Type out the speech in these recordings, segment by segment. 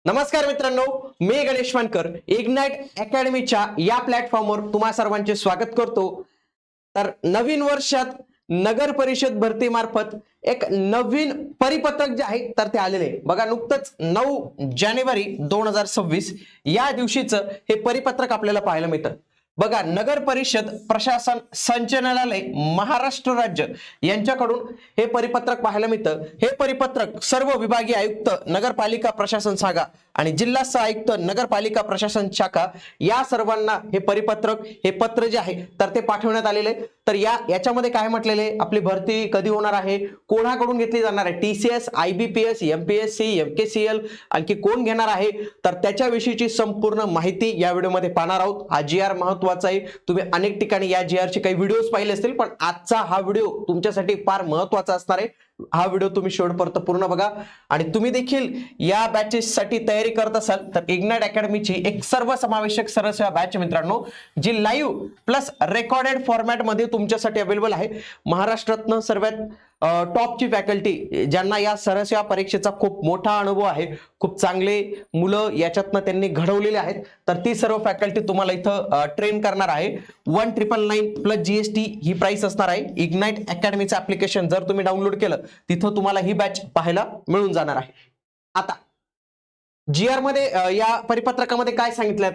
नमस्कार मित्रांनो, मी गणेश वानकर इग्नाइट अकॅडमीच्या या प्लॅटफॉर्मवर तुम्हा सर्वांचे स्वागत करतो। तर नवीन वर्षात नगर परिषद भरती मार्फत एक नवीन परिपत्रक जे आहे तर ते आलेले आहे बघा। नुकतंच 9 जानेवारी 2026 या दिवशीचं हे परिपत्रक आपल्याला पाहायला मिळतं बघा। नगर परिषद प्रशासन संचालनालय महाराष्ट्र राज्य यांच्याकडून हे परिपत्रक पाहायला मिळतं। हे परिपत्रक सर्व विभागीय आयुक्त नगरपालिका प्रशासन शाखा आणि जिल्हा सह आयुक्त नगरपालिका प्रशासन शाखा या सर्वांना हे परिपत्रक हे पत्र जे आहे तर ते पाठवण्यात आलेले। तर याच्यामध्ये काय म्हटलेले, आपली भरती कधी होणार आहे, कोणाकडून घेतली जाणार आहे, टीसीएस, आयबीपीएस, एमपीएससी, एमकेसीएल, आणखी कोण घेणार आहे, तर त्याच्याविषयीची संपूर्ण माहिती या व्हिडिओमध्ये पाहणार आहोत। हा जीआर महत्त्वाचा आहे। तुम्ही अनेक ठिकाणी या जीआरचे काही व्हिडिओज पाहिले असतील, पण आजचा हा व्हिडिओ तुमच्यासाठी फार महत्त्वाचा असणार आहे। हा व्हिडिओ तुम्ही शेवटपर्यंत पूर्ण बघा। आणि तुम्ही देखील या बॅचेस साठी तयारी करत असाल तर इग्नाइट अकॅडमीची एक सर्वसमावेशक सरळ बॅच मित्रांनो, जी लाईव्ह प्लस रेकॉर्डेड फॉर्मॅट मध्ये तुमच्यासाठी अवेलेबल आहे। महाराष्ट्रातनं सर्वात टॉपची फॅकल्टी ज्यांना या सरळ परीक्षेचा खूप मोठा अनुभव आहे, खूप चांगले मुलं याच्यातनं त्यांनी घडवलेले आहेत, तर ती सर्व फॅकल्टी तुम्हाला इथं ट्रेन करणार आहे। 1999 प्लस जीएसटी ही प्राइस असणार आहे। इग्नाइट अकॅडमीचं ऍप्लिकेशन जर तुम्ही डाउनलोड केलं तिथं तुम्हाला ही बॅच पाहायला मिळून जाणार आहे। आता जीआर मध्ये या परिपत्रकामध्ये काय सांगितलं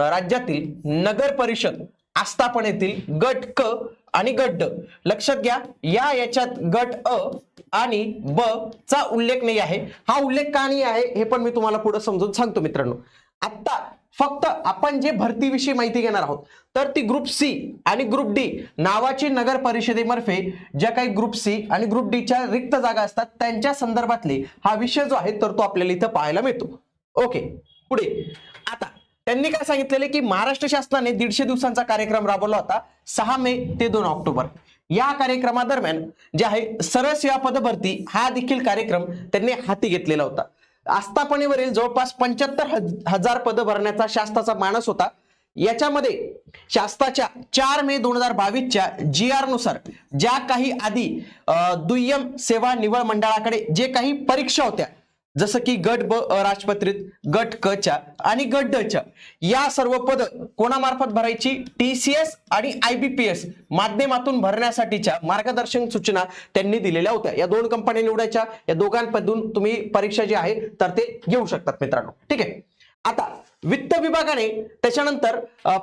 राज्यातील नगर परिषद आस्थापनेतील गट क आणि गट ड, लक्षात घ्या याच्यात गट अ आणि ब चा उल्लेख नाही आहे। हा उल्लेख का नाही आहे हे पण मी तुम्हाला पुढे समजून सांगतो मित्रांनो। आता फक्त आपण जे भरतीविषयी माहिती घेणार आहोत तर ती ग्रुप सी आणि ग्रुप डी नावाची नगर परिषदेमार्फे ज्या काही ग्रुप सी आणि ग्रुप डी च्या रिक्त जागा असतात त्यांच्या संदर्भातले हा विषय जो आहे तर तो आपल्याला इथं पाहायला मिळतो। ओके, पुढे आता त्यांनी काय सांगितलेले की महाराष्ट्र शासनाने 150 दिवसांचा कार्यक्रम राबवला होता 6 मे ते 2 ऑक्टोबर। या कार्यक्रमादरम्यान जे आहे सरळ सेवा पदभरती हा देखील कार्यक्रम त्यांनी हाती घेतलेला होता। आस्थापनेवरील जवळपास 75,000 पद भरण्याचा शासनाचा मानस होता। याच्यामध्ये शासनाच्या 4 मे 2022 च्या जीआर नुसार ज्या काही आधी दुय्यम सेवा निवड मंडळाकडे जे काही परीक्षा होत्या, जसं की गट ब अराजपत्रित, गट क च्या आणि गट ड च्या, या सर्व पद कोणामार्फत भरायची, टीसीएस आणि आयबीपीएस माध्यमातून भरण्यासाठीच्या मार्गदर्शक सूचना त्यांनी दिलेल्या होत्या। या दोन कंपन्या निवडायच्या, या दोघांमधून तुम्ही परीक्षा जी आहे तर ते घेऊ शकतात मित्रांनो, ठीक आहे। आता वित्त विभागाने त्याच्यानंतर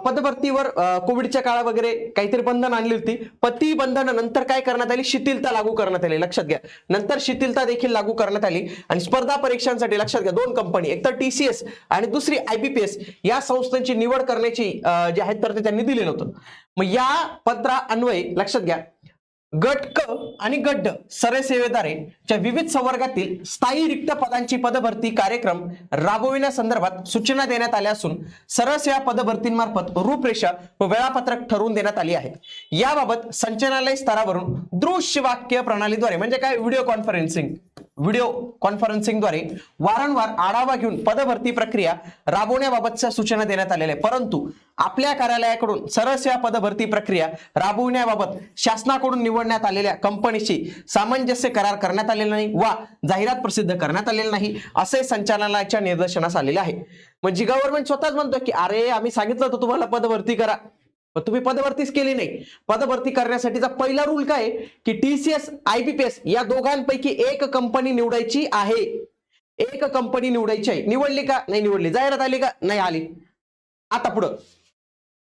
पदभरतीवर कोविडच्या काळा वगैरे काहीतरी बंधन आणली होती, पण ती बंधन नंतर काय करण्यात आली, शिथिलता लागू करण्यात आली। लक्षात घ्या, नंतर शिथिलता देखील लागू करण्यात आली आणि स्पर्धा परीक्षांसाठी लक्षात घ्या दोन कंपनी, एक तर टीसीएस आणि दुसरी आयबीपीएस या संस्थांची निवड करण्याची जे आहे तर ते त्यांनी दिलेलं होतं। मग या पत्रा अन्वये लक्षात घ्या गट क आणि गट ड सरळ सेवेदाराच्या विविध संवर्गातील स्थायी रिक्त पदांची पदभरती कार्यक्रम राबविण्यासंदर्भात सूचना देण्यात आल्या असून सरळ सेवा पदभरतींमार्फत रूपरेषा व वेळापत्रक ठरवून देण्यात आली आहे। याबाबत संचालनालय स्तरावरून दृश्य वाक्य प्रणालीद्वारे म्हणजे काय व्हिडिओ कॉन्फरन्सिंगद्वारे वारंवार आढावा घेऊन पदभरती प्रक्रिया राबवण्याबाबतच्या सूचना देण्यात आलेल्या आहे। परंतु आपल्या कार्यालयाकडून सरळ सेवा पदभरती प्रक्रिया राबवण्याबाबत शासनाकडून निवडण्यात आलेल्या कंपनीशी सामंजस्य करार करण्यात आलेला नाही वा जाहिरात प्रसिद्ध करण्यात आलेली नाही असे संचालनालयाच्या निदर्शनास आलेले आहे। म्हणजे गव्हर्नमेंट स्वतःच म्हणतो की अरे आम्ही सांगितलं होतं तुम्हाला पदभरती करा, पण तुम्ही पदभरतीच केली नाही। पदभरती करण्यासाठीचा पहिला रूल काय की टीसीएस आयबीपीएस या दोघांपैकी एक कंपनी निवडायची आहे। एक कंपनी निवडायची आहे, निवडली का नाही निवडली, जाहिरात आली का नाही आली। आता पुढं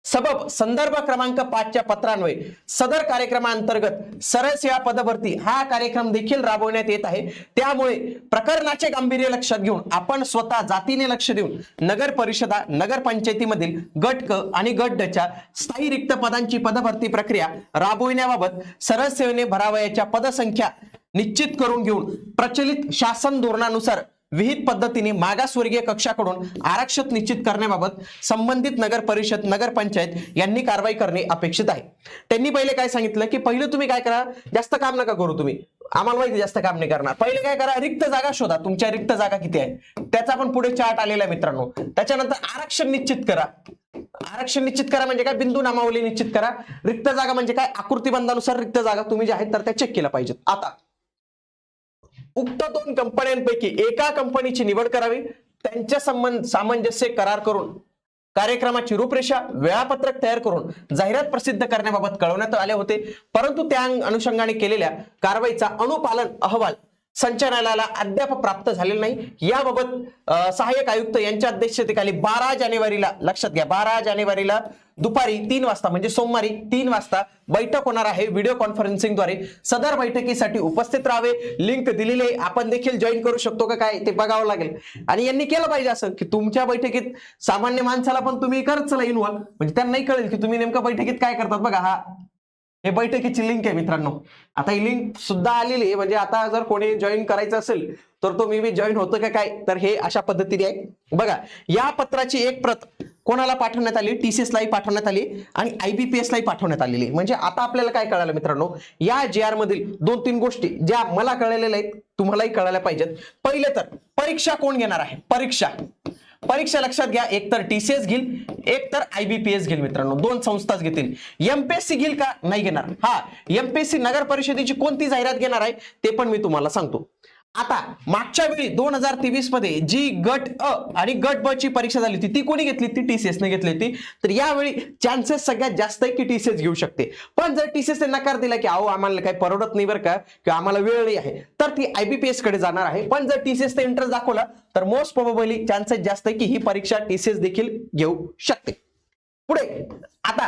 सबब संदर्भ क्रमांक 5 च्या पत्रान्वये सदर कार्यक्रमांतर्गत सरळ सेवा पदभरती हा कार्यक्रम देखील राबवण्यात येत आहे। त्यामुळे प्रकरणाचे गांभीर्य लक्षात घेऊन आपण स्वतः जातीने लक्ष देऊन नगर परिषदा नगर पंचायतीमधील गट क आणि गट ड च्या स्थायी रिक्त पदांची पदभरती प्रक्रिया राबविण्याबाबत सरळ सेवेने भरावयाच्या पदसंख्या निश्चित करून घेऊन प्रचलित शासन धोरणानुसार विहित पद्धतीने मागासवर्गीय कक्षाकडून आरक्षित निश्चित करण्याबाबत संबंधित नगर परिषद नगर पंचायत यांनी कारवाई करणे अपेक्षित आहे। त्यांनी पहिले काय सांगितलं की पहिले तुम्ही काय करा, जास्त काम नका करू, तुम्ही आम्हाला माहिती जास्त काम नाही करणार, पहिले काय करा रिक्त जागा शोधा, तुमच्या रिक्त जागा किती आहे त्याचा पण पुढे चार्ट आलेला आहे मित्रांनो। त्याच्यानंतर आरक्षण निश्चित करा, आरक्षण निश्चित करा म्हणजे काय, बिंदू नामावली निश्चित करा। रिक्त जागा म्हणजे काय, आकृतीबंधानुसार रिक्त जागा तुम्ही जे आहेत तर त्या चेक केल्या पाहिजेत। आता उक्त 2 कंपन्यांपैकी एका कंपनीची निवड करावी, त्यांच्या सामंजस्य करार करून कार्यक्रमाची रूपरेषा वेळापत्रक तयार करून जाहिरात प्रसिद्ध करण्याबाबत कळवण्यात आले होते, परंतु त्या अनुषंगाने केलेल्या कारवाईचा अनुपालन अहवाल संचालनालयाला अद्याप प्राप्त झालेला नाही. याबाबत सहाय्यक आयुक्त यांच्या अध्यक्षतेखाली 12 जानेवारीला, लक्षात घ्या 12 जानेवारीला दुपारी 3 वाजता म्हणजे सोमवारी 3 वाजता बैठक होणार आहे व्हिडिओ कॉन्फरन्सिंगद्वारे. सदर बैठकीसाठी उपस्थित राहावे. लिंक दिलेली आहे, आपण देखील जॉईन करू शकतो का काय ते बघावं लागेल. आणि यांनी केलं पाहिजे असं की तुमच्या बैठकीत सामान्य माणसाला पण तुम्ही करचला इन्व्हॉल्व, म्हणजे त्यांनाही कळेल की तुम्ही नेमकं बैठकीत काय करतात. बघा हा हे बैठकीची लिंक आहे मित्रांनो. आता ही लिंक सुद्धा आलेली आहे, म्हणजे आता जर कोणी जॉईन करायचं असेल तर तो मी जॉईन होतं का काय, तर हे अशा पद्धतीने आहे. बघा या पत्राची एक प्रत कोणाला पाठवण्यात आली, TCS लाही पाठवण्यात आली आणि IBPS लाही पाठवण्यात आलेली. म्हणजे आता आपल्याला काय कळालं मित्रांनो, या JR मधील 2-3 गोष्टी ज्या मला कळलेल्या आहेत तुम्हालाही कळायला पाहिजेत. पहिले तर परीक्षा कोण घेणार आहे, परीक्षा लक्षात घ्या, एक तर TCS घेईल, एक तर IBPS घेईल मित्रांनो, 2 संस्थाच घेतील. MPSC घेईल का, नाही घेणार. हा MPSC नगर परिषदेची कोणती जाहिरात घेणार आहे ते पण मी तुम्हाला सांगतो. आता मागच्या वेळी 2023 मध्ये जी गट अ आणि गट ब ची परीक्षा झाली होती ती कोणी घेतली, ती TCS ने घेतली होती. तर यावेळी चान्सेस सगळ्यात जास्त आहे की TCS घेऊ शकते. पण जर TCS ने नकार दिला की अहो आम्हाला काही परवडत नाही बरं का, किंवा आम्हाला वेळ नाही आहे, तर ती IBPS कडे जाणार आहे. पण जर TCS ने इंटरेस्ट दाखवला तर मोस्ट प्रोबेबली चान्सेस जास्त आहे की ही परीक्षा TCS देखील घेऊ शकते. पुढे आता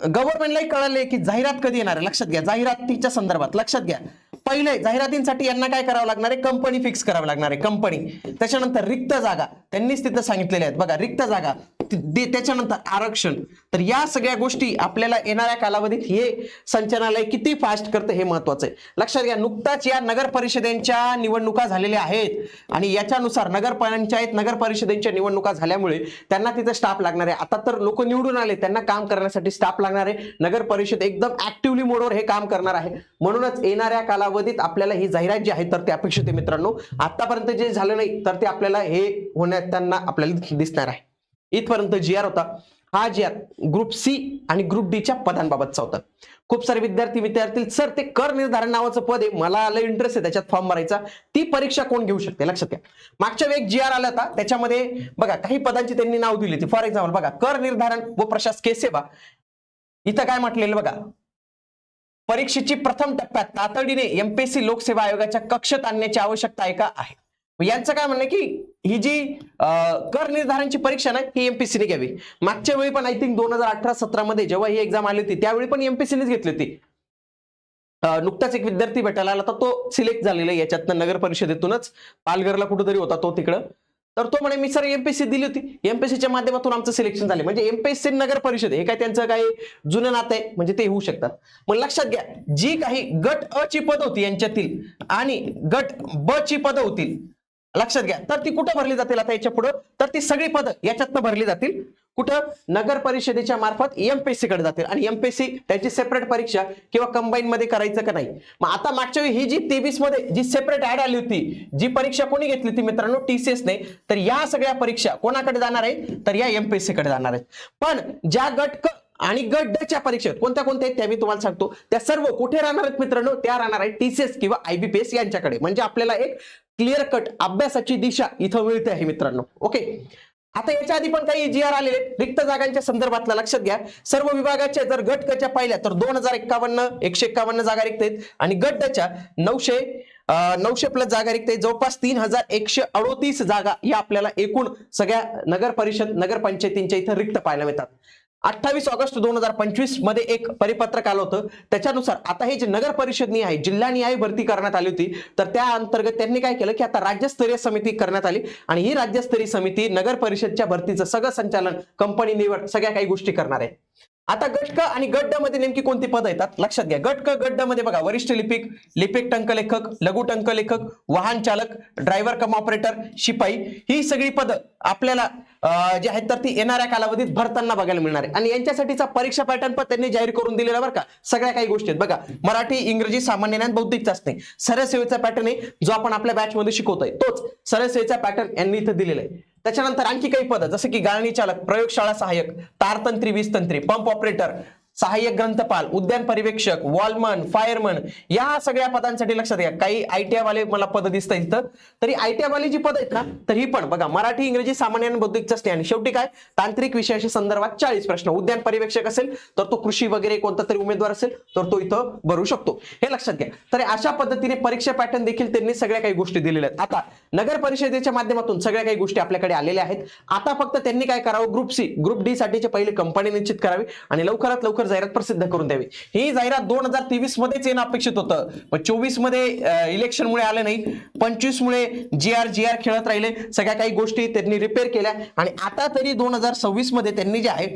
गव्हर्नमेंटलाही कळाले की जाहिरात कधी येणार आहे. लक्षात घ्या, जाहिरातीच्या संदर्भात लक्षात घ्या, पहिले जाहिरातींसाठी यांना काय करावं लागणार आहे, कंपनी फिक्स करावी लागणार आहे, कंपनी. त्याच्यानंतर रिक्त जागा त्यांनीच तिथं सांगितलेल्या आहेत. बघा रिक्त जागा, त्याच्यानंतर आरक्षण. तर या सगळ्या गोष्टी आपल्याला येणाऱ्या कालावधीत हे संचालनालय किती फास्ट करते हे महत्वाचं आहे. लक्षात घ्या, नुकताच या नगर परिषदेच्या निवडणुका झालेल्या आहेत आणि याच्यानुसार नगर परिषदेच्या निवडणुका झाल्यामुळे त्यांना तिथं स्टाफ लागणार आहे. आता तर लोक निवडून आले, त्यांना काम करण्यासाठी स्टाफ लागणार आहे. नगर परिषद एकदम ऍक्टिव्हली मोडवर हे काम करणार आहे. म्हणूनच येणाऱ्या कालावधीत आपल्याला ही जाहिरात जी आहे तर ते अपेक्षित आहे मित्रांनो. आतापर्यंत जे झालं नाही तर ते आपल्याला हे होण्यात त्यांना आपल्याला दिसणार आहे. इथपर्यंत GR होता. हा GR ग्रुप C आणि ग्रुप D च्या पदांबाबतचा होता. खूप सारे विद्यार्थी सर ते कर निर्धारण नावाचं पद आहे, मला लय इंटरेस्ट आहे त्याच्यात फॉर्म भरायचा, ती परीक्षा कोण घेऊ शकते. लक्षात घ्या, मागच्या वेळी GR आला होता त्याच्यामध्ये बघा काही पदांची त्यांनी नाव दिली होती. फॉर एक्झाम्पल बघा, कर निर्धारण व प्रशासकीय सेवा. इथं काय म्हटलेलं बघा, परीक्षेची प्रथम टप्प्यात तातडीने MPSC लोकसेवा आयोगाच्या कक्षेत आणण्याची आवश्यकता आहे का, आहे. यांचं काय म्हणणं की ही जी कर निर्धारणची परीक्षा ना ही MPSC ने घ्यावी. मागच्या वेळी पण आय थिंक 2018-17 मध्ये जेव्हा ही एक्झाम आली होती त्यावेळी पण MPSC नेच घेतली होती. नुकताच एक विद्यार्थी भेटायला आला तर तो सिलेक्ट झालेला याच्यातनं नगर परिषदेतूनच, पालघरला कुठेतरी होता तो तिकडं. तर तो म्हणे मी सर MPSC दिली होती, MPSCच्या माध्यमातून आमचं सिलेक्शन झाले. म्हणजे MPSC नगर परिषद हे काय त्यांचं काही जुनं नातं आहे, म्हणजे ते होऊ शकतात. मग लक्षात घ्या, जी काही गट अ ची पद होती यांच्यातील आणि गट ब ची पद होती, लक्षात घ्या, तर ती कुठं भरली जातील आता याच्या पुढे, तर ती सगळी पद याच्यातनं भरली जातील. कुठं, नगर परिषदेच्या मार्फत MPSC कडे जातील आणि MPSC त्याची सेपरेट परीक्षा किंवा कंबाईन मध्ये करायचं का नाही. मग आता मागच्या वेळी ही जी 23 मध्ये जी सेपरेट ऍड आली होती, जी परीक्षा कोणी घेतली ती मित्रांनो TCS ने, तर या सगळ्या परीक्षा कोणाकडे जाणार आहेत, तर या MPSC कडे जाणार आहेत. पण ज्या गट क आणि गट ड च्या परीक्षा कोणत्या कोणत्या आहेत त्या मी तुम्हाला सांगतो. त्या सर्व कुठे राहणार आहेत मित्रांनो, त्या राहणार आहेत TCS किंवा IBPS यांच्याकडे. म्हणजे आपल्याला एक क्लिअर कट अभ्यासाची दिशा इथं मिळते आहे मित्रांनो. ओके, आता याच्या आधी पण काही GR आलेले रिक्त जागांच्या संदर्भातला लक्षात घ्या. सर्व विभागाच्या जर गट क च्या पाहिल्या तर 151 जागा रिक्त आहेत आणि गट ड च्या 900 प्लस जागा रिक्त आहेत. जवळपास 3138 जागा या आपल्याला एकूण सगळ्या नगर परिषद नगरपंचायतींच्या इथं रिक्त पाहायला मिळतात. 28 ऑगस्ट 2025 मध्ये एक परिपत्रक आलं होतं. त्याच्यानुसार आता हे जे नगर परिषदनी आहे, जिल्हानिहाय भरती करण्यात आली होती, तर त्या अंतर्गत त्यांनी काय केलं की आता राज्यस्तरीय समिती करण्यात आली आणि ही राज्यस्तरीय समिती नगर परिषदच्या भरतीचं सगळं संचालन, कंपनी निवड, सगळ्या काही गोष्टी करणार आहे. आता गट क आणि गट ड मध्ये नेमकी कोणती पद येतात लक्षात घ्या. गट क गट ड मध्ये बघा, वरिष्ठ लिपिक, लिपिक टंकलेखक, लघु टंकलेखक, वाहन चालक, ड्रायव्हर कम ऑपरेटर, शिपाई, ही सगळी पद आपल्याला जे आहेत तर ती येणाऱ्या कालावधीत भरताना बघायला मिळणार आहे. आणि यांच्यासाठीचा परीक्षा पॅटर्न पण त्यांनी जाहीर करून दिलेला बरं का. सगळ्या काही गोष्टी आहेत बघा, मराठी, इंग्रजी, सामान्य ज्ञान, बौद्धिक चाचणी, सरळ सेवेचा पॅटर्न आहे जो आपण आपल्या बॅच मध्ये शिकवतोय, तोच सरळ सेवेचा पॅटर्न यांनी इथं दिलेला आहे. त्याच्यानंतर आणखी काही पद जसे की गाळणी चालक, प्रयोगशाळा सहाय्यक, तारतंत्री, वीजतंत्री, पंप ऑपरेटर, सहाय्यक ग्रंथपाल, उद्यान पर्यवेक्षक, वॉलमन, फायरमन या सगळ्या पदांसाठी लक्षात घ्या. काही ITI वाले मला पद दिसत आहेत तरी ITI वाली जी पद आहेत ना तर ही पण बघा मराठी, इंग्रजी, सामान्य आणि बौद्धिक चाचणी आणि शेवटी काय तांत्रिक विषयाशी संदर्भात 40 प्रश्न. उद्यान पर्यवेक्षक असेल तर तो कृषी वगैरे कोणता तरी उमेदवार असेल तर तो इथं भरू शकतो, हे लक्षात घ्या. तर अशा पद्धतीने परीक्षा पॅटर्न देखील त्यांनी सगळ्या काही गोष्टी दिलेल्या आहेत. आता नगर परिषदेच्या माध्यमातून सगळ्या काही गोष्टी आपल्याकडे आलेल्या आहेत. आता फक्त त्यांनी काय करावं, ग्रुप सी, ग्रुप डी साठीचे पहिले कंपनी निश्चित करावी आणि लवकरात लवकर जाहिरात प्रसिद्ध करून द्यावी. ही जाहिरात 2023 मध्येच येणं अपेक्षित होतं, पण 24 मध्ये इलेक्शनमुळे आले नाही, 25 मुळे जीआर खेळत राहिले, सगळ्या काही गोष्टी त्यांनी रिपेअर केल्या आणि आता तरी 2026 मध्ये त्यांनी जे आहे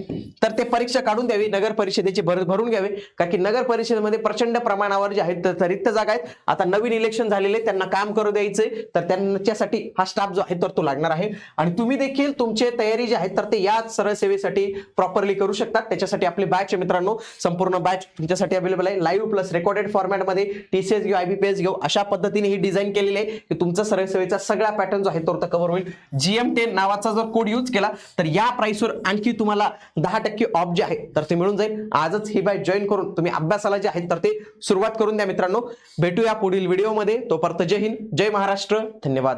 तर ते परीक्षा काढून द्यावी, नगर परिषदेची भरून घ्यावे. कारण की नगर परिषदेमध्ये प्रचंड प्रमाणावर जे आहेत तर रिक्त जागा आहेत. आता नवीन इलेक्शन झालेले, त्यांना काम करू द्यायचे, तर त्यांच्यासाठी हा स्टाफ जो आहे तर तो लागणार आहे. आणि तुम्ही देखील तुमची तयारी जी आहे तर ते याच सरळ सेवेसाठी प्रॉपरली करू शकतात. त्याच्यासाठी आपली बॅच मित्रांनो, संपूर्ण बॅच तुमच्यासाठी अवेलेबल आहे. लाईव्ह प्लस रेकॉर्डेड फॉर्मॅटमध्ये TCS घेऊ, IBPS घेऊ, अशा पद्धतीने ही डिझाईन केलेली आहे की तुमचा सरळ सेवेचा सगळा पॅटर्न जो आहे तो कव्हर होईल. GM10 नावाचा जर कोड यूज केला तर या प्राइसवर आणखी तुम्हाला 10% ऑफ जे आहे तर ते मिळून जाईल. आजच ही बॅच जॉईन करून तुम्ही अभ्यासाला जे आहे तर ते सुरुवात करून द्या मित्रांनो. भेटूया पुढील व्हिडिओमध्ये. तोपर्यंत जय हिंद, जय महाराष्ट्र, धन्यवाद.